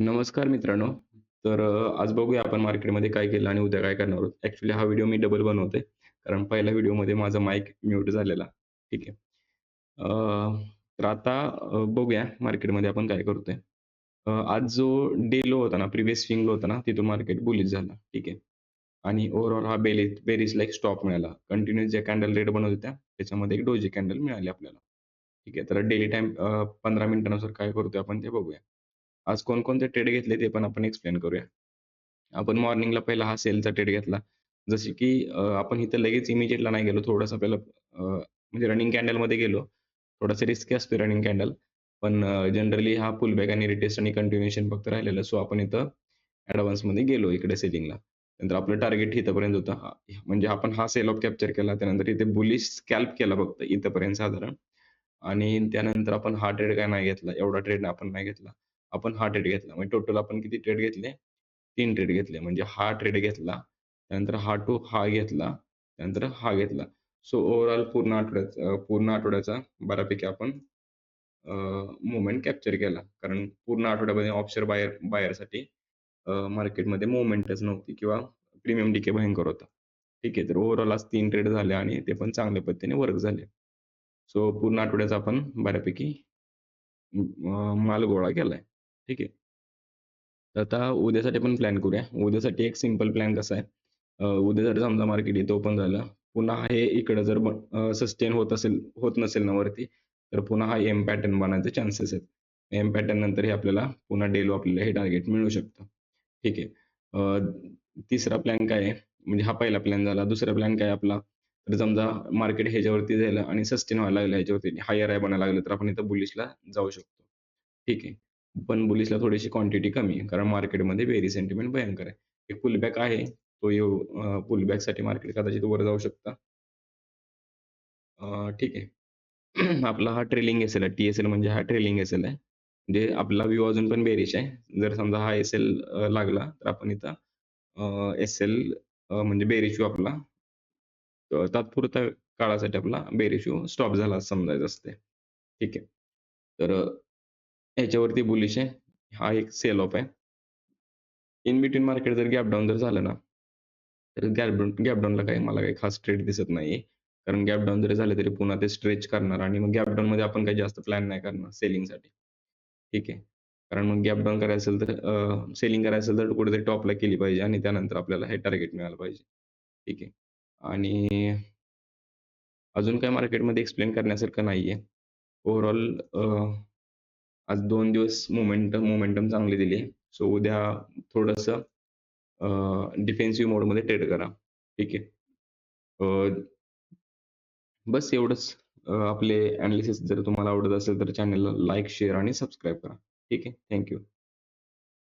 नमस्कार मित्रांनो. आज बघूया आपण मार्केटमध्ये काय केलं आणि उद्या काय करणार आहोत. ॲक्चुअली हा व्हिडिओ मी डबल बनवतोय. कारण पहिल्या व्हिडिओमध्ये माझा माईक म्यूट झालेला. ठीक आहे. अ, बघूया मार्केटमध्ये आपण काय करतोय. आज जो डे लो होता ना, प्रिव्हियस स्विंग लो होता ना, तिथून मार्केट बुलिश झाला. ठीक आहे. आणि ओव्हरऑल हा बेरिजला एक स्टॉप मिळाला. कंटिन्यूअस ज्या कॅन्डल रेड बनवत होत्या, त्याच्यामध्ये एक डोजी कॅन्डल मिळाली आपल्याला. ठीक आहे. तर डेली टाईम 15 मिनिटानुसार काय करतोय आपण ते बघूया. आज कोणकोणते ट्रेड घेतले ते पण आपण एक्सप्लेन करूया. आपण मॉर्निंगला पहिला हा सेलचा ट्रेड घेतला. जसे की आपण इथं लगेच इमिडिएटला नाही गेलो. थोडंसं पहिलं म्हणजे रनिंग कॅन्डलमध्ये गेलो. थोडासा रिस्की असतो रनिंग कॅन्डल. पण जनरली हा पुलबॅक आणि रिटेस्ट आणि कंटिन्यूएशन फक्त राहिलेलं. सो आपण इथं ॲडव्हान्समध्ये गेलो इकडे सेलिंगला. नंतर आपलं टार्गेट इथपर्यंत होतं. म्हणजे आपण हा सेल ऑफ कॅप्चर केला. त्यानंतर इथे बुलिश स्कॅल्प केला फक्त इथपर्यंत साधारण. आणि त्यानंतर आपण हा ट्रेड काय नाही घेतला. एवढा ट्रेड आपण नाही घेतला. आपण हा ट्रेड घेतला. म्हणजे टोटल आपण किती ट्रेड घेतले? 3 ट्रेड घेतले. म्हणजे हा ट्रेड घेतला, त्यानंतर हा टू हा घेतला, त्यानंतर हा घेतला. सो ओव्हरऑल पूर्ण आठवड्याचा बऱ्यापैकी आपण मूव्हमेंट कॅप्चर केला. कारण पूर्ण आठवड्यामध्ये ऑप्शन बायरसाठी मार्केटमध्ये मूव्हमेंटच नव्हती किंवा प्रीमियम डिके भयंकर होता. ठीक आहे. तर ओव्हरऑल आज 3 ट्रेड झाले आणि ते पण चांगल्या पद्धतीने वर्क झाले. सो पूर्ण आठवड्याचा आपण बऱ्यापैकी माल गोळा केलाय. ठीक आहे. तर आता उद्यासाठी पण प्लॅन करूया. उद्यासाठी एक सिंपल प्लॅन कसा आहे, उद्या जर समजा मार्केट इथं ओपन झालं, पुन्हा हे इकडं जर सस्टेन होत नसेल ना वरती, तर पुन्हा हा एम पॅटर्न बनायचे चान्सेस आहेत. एम पॅटर्न नंतर हे आपल्याला पुन्हा डे लो आपल्याला हे टार्गेट मिळू शकतं. ठीक आहे. तिसरा प्लॅन काय आहे, म्हणजे हा पहिला प्लॅन झाला. दुसरा प्लॅन काय आहे आपला, तर समजा मार्केट ह्याच्यावरती झालं आणि सस्टेन व्हायला लागलं ह्याच्यावरती हायर हाय बनायला लागलं, तर आपण इथं बुलिशला जाऊ शकतो. ठीक आहे. पण बुलिशला थोडीशी क्वांटिटी कमी आहे. कारण मार्केटमध्ये बेअरिश सेंटिमेंट भयंकर आहे. एक पुलबॅक आहे. तो पुलबॅकसाठी मार्केट कदाचित वर जाऊ शकतं. ठीक आहे. आपला हा ट्रेलिंग एस-एल आहे. टी-एस-एल म्हणजे हा ट्रेलिंग एस-एल आहे. म्हणजे आपला व्ह्यू अजून पण बेअरिश आहे. जर समजा हा एस-एल लागला, तर आपण इथं एस-एल म्हणजे बेअरिश व्ह्यू आपला तात्पुरत्या काळासाठी आपला बेअरिश व्ह्यू स्टॉप झाला असं समजायचं असते. ठीक आहे. तर ह्याच्यावरती बुलिश आहे. हा एक सेल ऑफ आहे. इन बिटवीन मार्केट जर गॅप डाउन जर झालं ना, तर गॅप डाउनला मला काही खास ट्रेड दिसत नाहीये. कारण गॅप डाउन जरी झाले तरी पुन्हा ते स्ट्रेच करणार आणि मग गॅप डाउनमध्ये आपण काही जास्त प्लॅन नाही करणार सेलिंगसाठी. ठीक आहे. कारण मग गॅप डाउन करायचं असेल तर सेलिंग करायचं असेल तर कुठेतरी टॉपला केली पाहिजे आणि त्यानंतर आपल्याला हे टार्गेट मिळालं पाहिजे. ठीक आहे. आणि अजून काही मार्केटमध्ये एक्सप्लेन करण्यासारखं नाहीये. ओव्हरऑल आज 2 दिवस मोमेंटम चांगली दिली. सो उद्या थोडंसं डिफेन्सिव्ह मोडमध्ये ट्रेड करा. ठीक आहे. अ, बस एवढंच. आपले एनालिसिस जर तुम्हाला आवडत असेल तर चॅनलला लाईक, शेअर आणि सबस्क्राईब करा. ठीक आहे. Thank you.